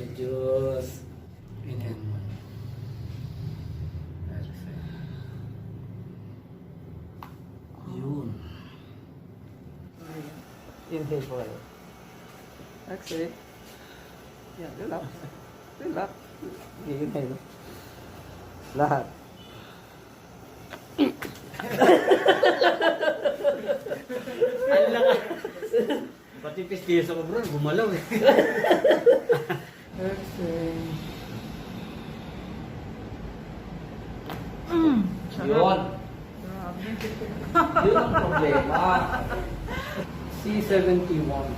So just inhale mo. Exhale. Yun. Inhale po kayo. Exhale. Yan, relax. Relax. Inhale. Lahat. Ang lakas. Pati pistiyo sa kabron, gumalaw eh. Exhale. Yun. Yun ang problema. C71.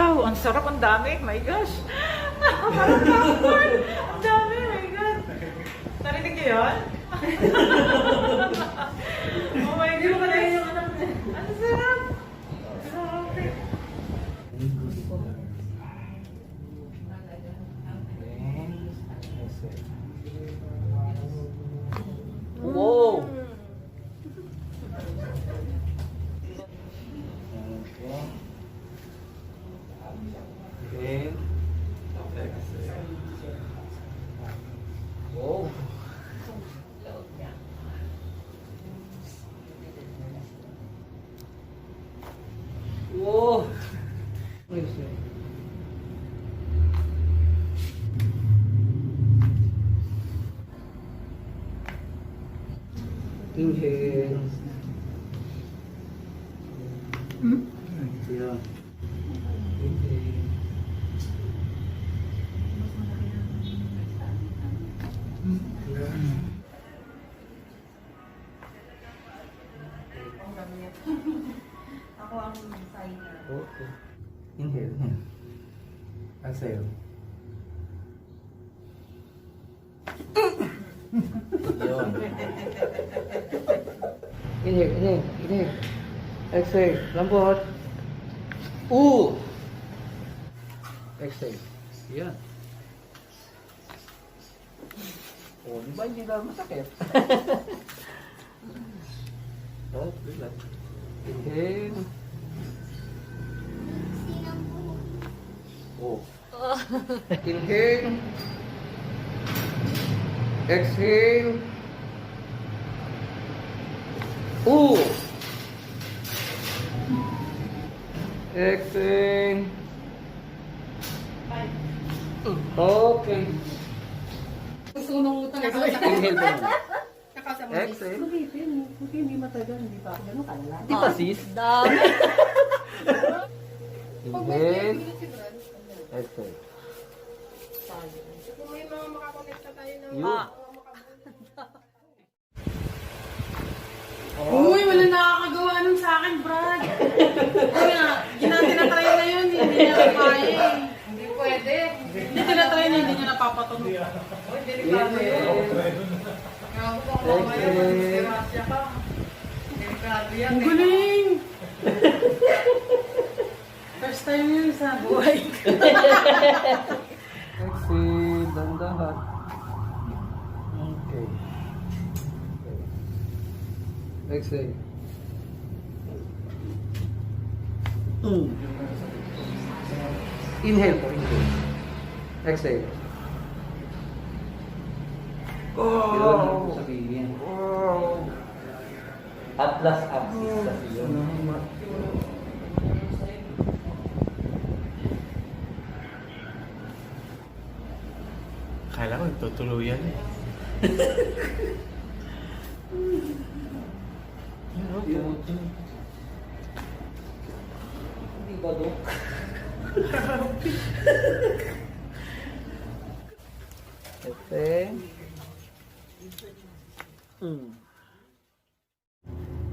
Oh, ang sarap, ang dami. My gosh. Parang popcorn. Ang dami, my God. Narinig niyo yun? Oh my God. Ang sarap. Grabe. Wow! Okay. Wow. Wow. Inhale. Yeah. Inhale. Ako ang signer. Okay. Inhale. Inhale. Exhale. Yun. Inhale, inhale, inhale. Exhale. Lambot. Exhale. Yan. Oh, di ba hindi lang masakit? Oh, relax. Inhale. Oh. Inhale. Exhale. Exhale. Okay. Gusto ko nang utang. Inhale po muna. Nakasama. Exhale. Hindi matagal. Hindi pa ako ganun kalala. Di ba sis? Dami. Inhale. Exhale. Kung may mga makakonekta tayo ng Yun. Uy, wala nakakagawa nun sa akin, Brad. Uy, ginatry na yun, hindi niya kaya eh. Hindi pwede. Hindi tinatry niya, hindi niya napapatunog. Uy, delikado yun. Grabe ko, mamaya mag-disgrasya ka. Delikado yan. Ang galing! First time yun sa buhay. Exhale. Dandahan. Okay. Exhale. Inhale po, inhale. Exhale. Yun ang sabihin. Atlas axis kasi yun. Akala ko tutuluyan eh. Hindi ba, Dok? Exhale.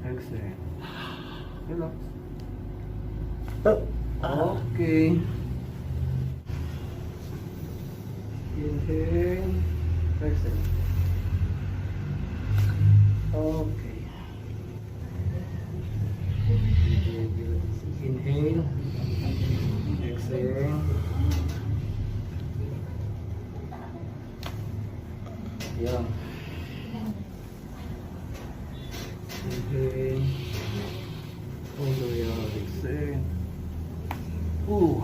Exhale. Relax. Okay. Inhale. Exhale. Okay. Inhale. Exhale. Yeah. Inhale. All the way out. Exhale. Ooh.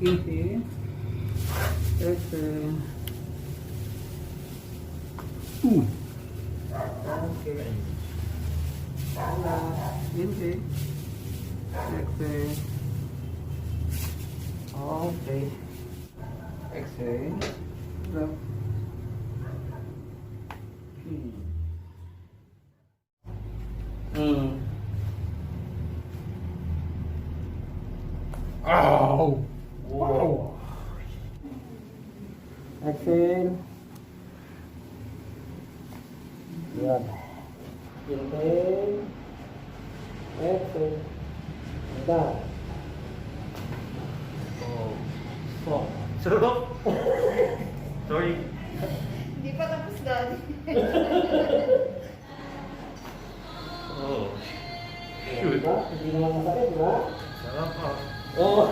Inhale. Exhale. Okay. Inhale. Exhale. Okay. Exhale. Go. Oh! Wow. Exhale. Yan. Inhale. Exhale. Down. Oh. Stop. Sarap! Sorry. Hindi pa tapos, Daddy. Oh. Diba? Hindi naman masakit, diba? Sarap ah. Oo.